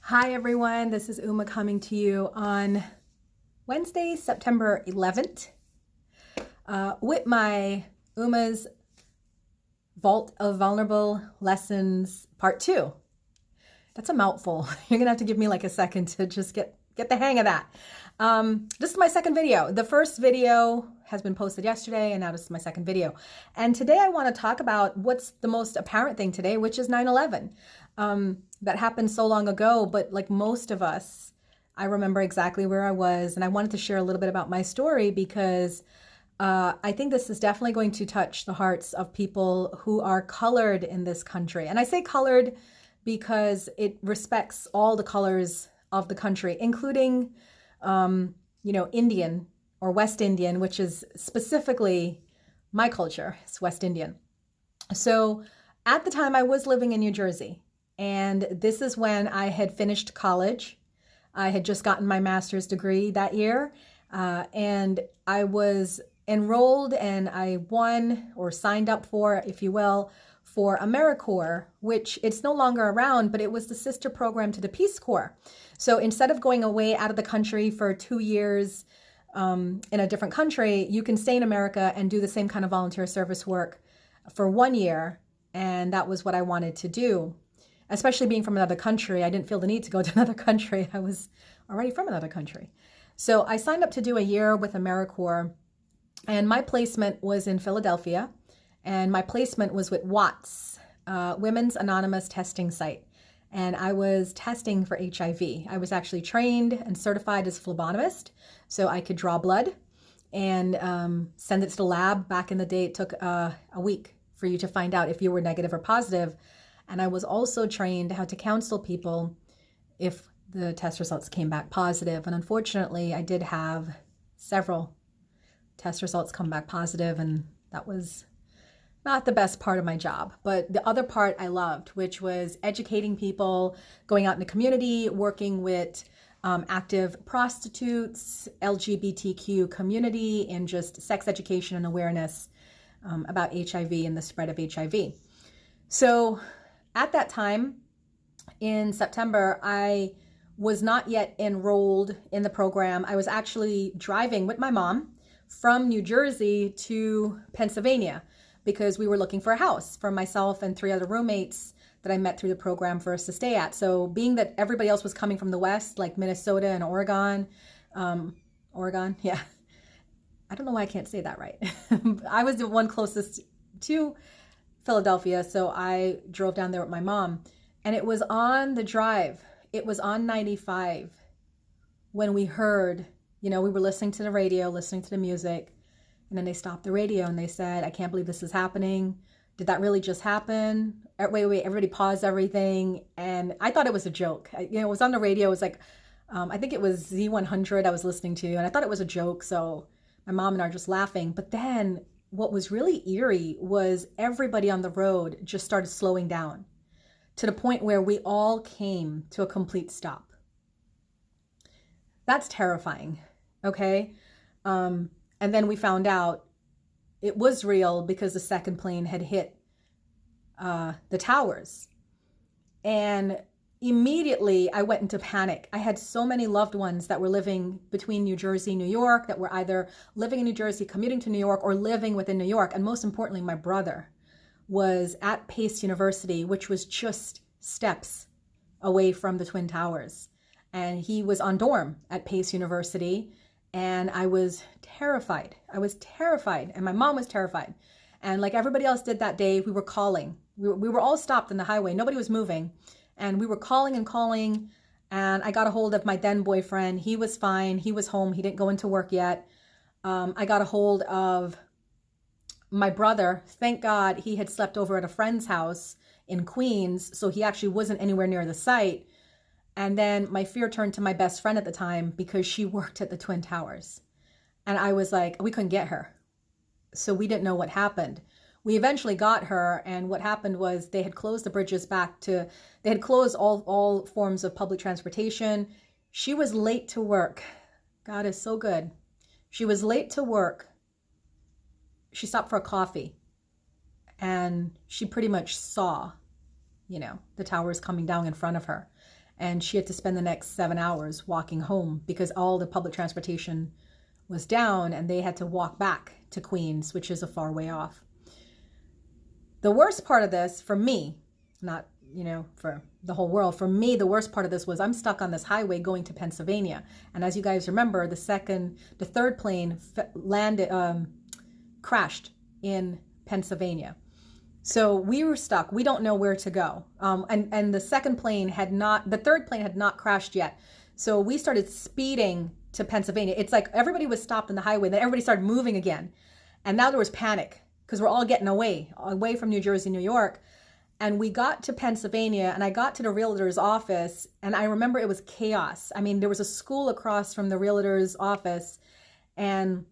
Hi everyone, this is Uma coming to you on Wednesday, September 11th with my Uma's Vault of Vulnerable Lessons Part 2. That's a mouthful. You're gonna have to give me like a second to just get the hang of that. This is my second video. The first video has been posted yesterday and now this is my second video. And today I want to talk about what's the most apparent thing today, which is 9/11. That happened so long ago, but like most of us, I remember exactly where I was, and I wanted to share a little bit about my story because I think this is definitely going to touch the hearts of people who are colored in this country. And I say colored because it respects all the colors of the country, including, Indian or West Indian, which is specifically my culture. It's West Indian. So at the time I was living in New Jersey. And this is when I had finished college. I had just gotten my master's degree that year. And I was enrolled and I won or signed up for, if you will, for AmeriCorps, which it's no longer around, but it was the sister program to the Peace Corps. So instead of going away out of the country for 2 years in a different country, you can stay in America and do the same kind of volunteer service work for 1 year. And that was what I wanted to do. Especially being from another country, I didn't feel the need to go to another country. I was already from another country. So I signed up to do a year with AmeriCorps, and my placement was in Philadelphia, and my placement was with WATS, Women's Anonymous Testing Site, and I was testing for HIV. I was actually trained and certified as a phlebotomist, so I could draw blood and send it to the lab. Back in the day, it took a week for you to find out if you were negative or positive. And I was also trained how to counsel people if the test results came back positive. And unfortunately, I did have several test results come back positive, and that was not the best part of my job. But the other part I loved, which was educating people, going out in the community, working with active prostitutes, LGBTQ community, and just sex education and awareness about HIV and the spread of HIV. So at that time, in September, I was not yet enrolled in the program. I was actually driving with my mom from New Jersey to Pennsylvania because we were looking for a house for myself and 3 other roommates that I met through the program for us to stay at. So being that everybody else was coming from the West, like Minnesota and Oregon, yeah. I don't know why I can't say that right. I was the one closest to Philadelphia, so I drove down there with my mom, and it was on the drive, it was on 95 when we heard, we were listening to the radio, listening to the music, and then they stopped the radio and they said, "I can't believe this is happening. Did that really just happen? Wait, everybody pause everything." And I thought it was a joke. It was on the radio. It was like, I think it was Z100 I was listening to, and I thought it was a joke, so my mom and I are just laughing. But then what was really eerie was everybody on the road just started slowing down to the point where we all came to a complete stop. That's terrifying, okay? And then we found out it was real because the second plane had hit the towers. And immediately I went into panic. I had so many loved ones that were living between New Jersey and New York, that were either living in New Jersey, commuting to New York, or living within New York. And most importantly, my brother was at Pace University, which was just steps away from the Twin Towers. And he was on dorm at Pace University. And I was terrified. And my mom was terrified. And like everybody else did that day, we were calling. We were all stopped on the highway. Nobody was moving. And we were calling and calling, and I got a hold of my then boyfriend. He was fine. He was home. He didn't go into work yet. I got a hold of my brother. Thank God he had slept over at a friend's house in Queens, so he actually wasn't anywhere near the site. And then my fear turned to my best friend at the time because she worked at the Twin Towers. And I was like, we couldn't get her. So we didn't know what happened. We eventually got her, and what happened was they had closed the bridges they had closed all forms of public transportation. She was late to work. God is so good. She was late to work. She stopped for a coffee, and she pretty much saw, the towers coming down in front of her. and she had to spend the next 7 hours walking home because all the public transportation was down and they had to walk back to Queens, which is a far way off. The worst part of this for me, not, for the whole world, for me, the worst part of this was I'm stuck on this highway going to Pennsylvania. And as you guys remember, the third plane crashed in Pennsylvania. So we were stuck. We don't know where to go. And the third plane had not crashed yet. So we started speeding to Pennsylvania. It's like everybody was stopped on the highway. Then everybody started moving again. And now there was panic because we're all getting away from New Jersey, New York. And we got to Pennsylvania and I got to the realtor's office and I remember it was chaos. I mean, there was a school across from the realtor's office and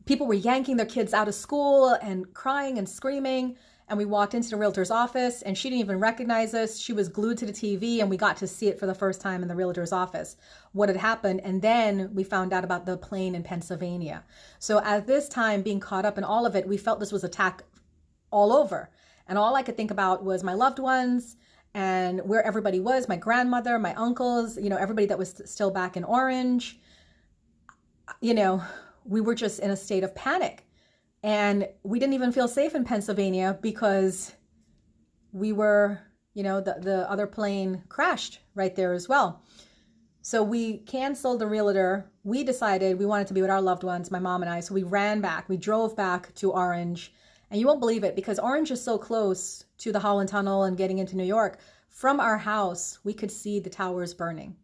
people were yanking their kids out of school and crying and screaming. And we walked into the realtor's office and she didn't even recognize us. She was glued to the TV and we got to see it for the first time in the realtor's office, what had happened. And then we found out about the plane in Pennsylvania. So at this time, being caught up in all of it, we felt this was attack all over. And all I could think about was my loved ones and where everybody was, my grandmother, my uncles, everybody that was still back in Orange. We were just in a state of panic. And we didn't even feel safe in Pennsylvania because we were, the other plane crashed right there as well. So we canceled the realtor. We decided we wanted to be with our loved ones, my mom and I. So we ran back. We drove back to Orange. And you won't believe it because Orange is so close to the Holland Tunnel and getting into New York. From our house, we could see the towers burning.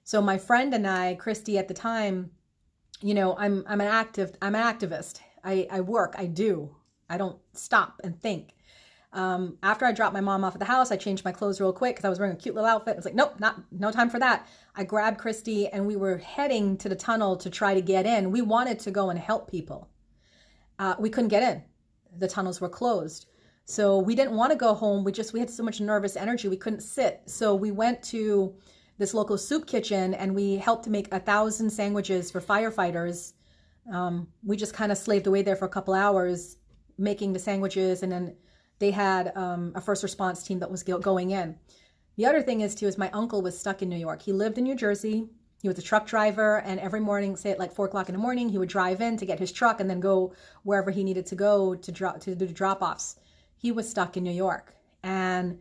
So my friend and I, Christy at the time, I'm an activist. I work, I don't stop and think. After I dropped my mom off at the house, I changed my clothes real quick because I was wearing a cute little outfit. I was like, nope, no time for that. I grabbed Christy and we were heading to the tunnel to try to get in. We wanted to go and help people. We couldn't get in. The tunnels were closed. So we didn't want to go home. We had so much nervous energy. We couldn't sit. So we went to this local soup kitchen and we helped to make 1,000 sandwiches for firefighters. We just kind of slaved away there for a couple hours making the sandwiches. And then they had a first response team that was going in. The other thing is my uncle was stuck in New York. He lived in New Jersey. He was a truck driver, and every morning, say at like 4 o'clock in the morning, he would drive in to get his truck and then go wherever he needed to go to do the drop-offs. He was stuck in New York, and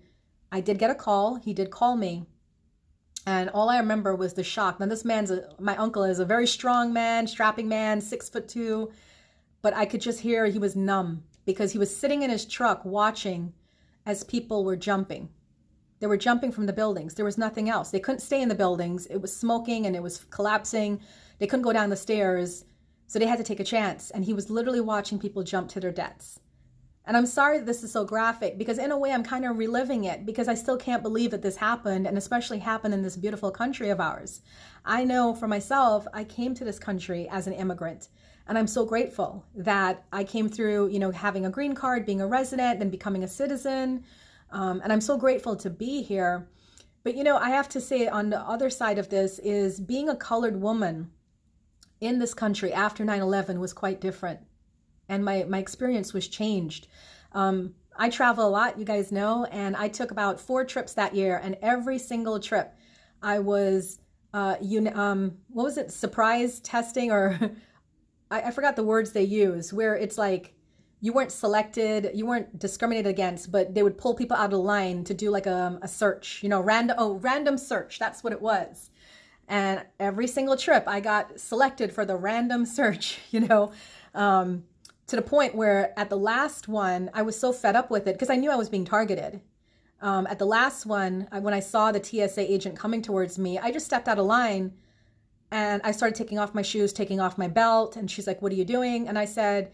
I did get a call. He did call me, and all I remember was the shock. Now, my uncle is a very strong man, strapping man, 6'2", but I could just hear he was numb because he was sitting in his truck watching as people were jumping. They were jumping from the buildings. There was nothing else. They couldn't stay in the buildings. It was smoking and it was collapsing. They couldn't go down the stairs. So they had to take a chance. And he was literally watching people jump to their deaths. And I'm sorry that this is so graphic because in a way I'm kind of reliving it because I still can't believe that this happened and especially happened in this beautiful country of ours. I know for myself, I came to this country as an immigrant. And I'm so grateful that I came through, having a green card, being a resident, then becoming a citizen. And I'm so grateful to be here. But, I have to say on the other side of this is being a colored woman in this country after 9/11 was quite different. And my experience was changed. I travel a lot, you guys know, and I took about 4 trips that year. And every single trip I was, what was it? Surprise testing or I forgot the words they use where it's like, you weren't selected, you weren't discriminated against, but they would pull people out of the line to do like a search, random search. That's what it was. And every single trip I got selected for the random search, to the point where at the last one, I was so fed up with it because I knew I was being targeted. At the last one, when I saw the TSA agent coming towards me, I just stepped out of line and I started taking off my shoes, taking off my belt. And she's like, "What are you doing?" And I said,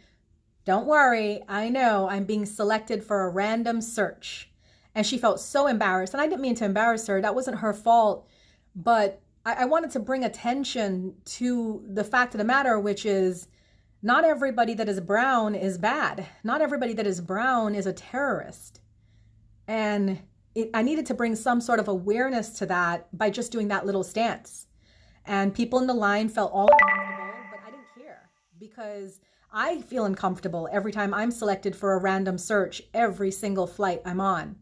"Don't worry, I know I'm being selected for a random search." And she felt so embarrassed. And I didn't mean to embarrass her. That wasn't her fault. But I wanted to bring attention to the fact of the matter, which is not everybody that is brown is bad. Not everybody that is brown is a terrorist. And I needed to bring some sort of awareness to that by just doing that little stance. And people in the line felt all uncomfortable, but I didn't care because I feel uncomfortable every time I'm selected for a random search every single flight I'm on.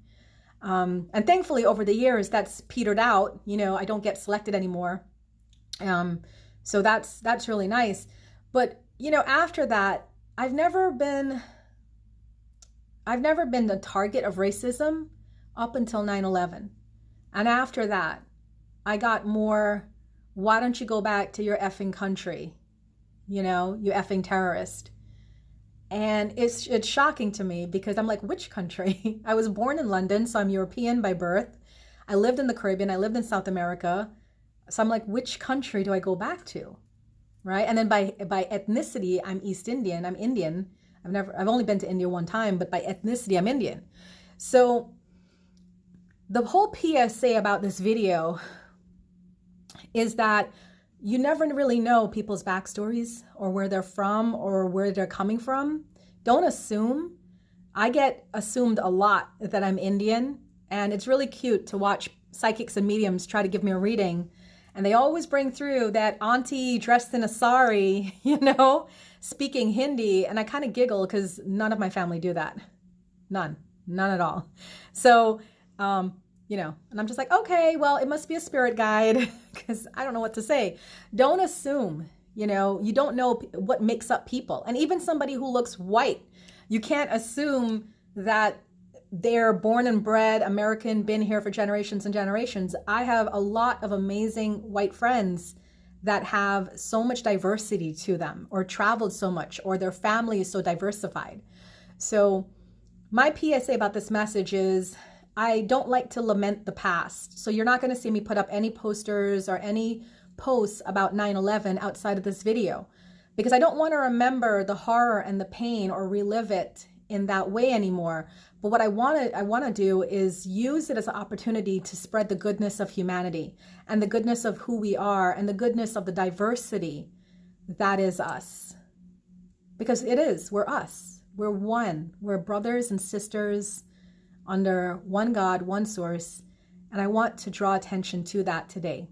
And thankfully, over the years, that's petered out. You know, I don't get selected anymore. So that's really nice. But, you know, after that, I've never been the target of racism up until 9/11. And after that, I got more, why don't you go back to your effing country? You know, you effing terrorist. And it's shocking to me because I'm like, which country? I was born in London, so I'm European by birth. I lived in the Caribbean. I lived in South America. So I'm like, which country do I go back to? Right? And then by ethnicity, I'm East Indian. I'm Indian. I've only been to India one time, but by ethnicity, I'm Indian. So the whole PSA about this video is that you never really know people's backstories or where they're from or where they're coming from. Don't assume. I get assumed a lot that I'm Indian, and it's really cute to watch psychics and mediums try to give me a reading. And they always bring through that auntie dressed in a sari, you know, speaking Hindi. And I kind of giggle because none of my family do that. None at all. So, you know, and I'm just like, okay, well, it must be a spirit guide because I don't know what to say. Don't assume, you know, you don't know what makes up people. And even somebody who looks white, you can't assume that they're born and bred American, been here for generations and generations. I have a lot of amazing white friends that have so much diversity to them or traveled so much or their family is so diversified. So my PSA about this message is, I don't like to lament the past. So you're not going to see me put up any posters or any posts about 9/11 outside of this video because I don't want to remember the horror and the pain or relive it in that way anymore. But what I want to do is use it as an opportunity to spread the goodness of humanity and the goodness of who we are and the goodness of the diversity that is us. Because it is, we're us. We're one. We're brothers and sisters under one God, one source, and I want to draw attention to that today.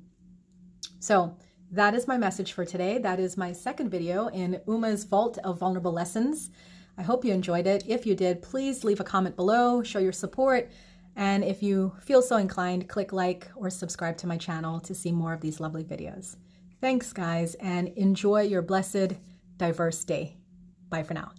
So that is my message for today. That is my second video in Uma's Vault of Vulnerable Lessons. I hope you enjoyed it. If you did, please leave a comment below, show your support, and if you feel so inclined, click like or subscribe to my channel to see more of these lovely videos. Thanks, guys, and enjoy your blessed, diverse day. Bye for now.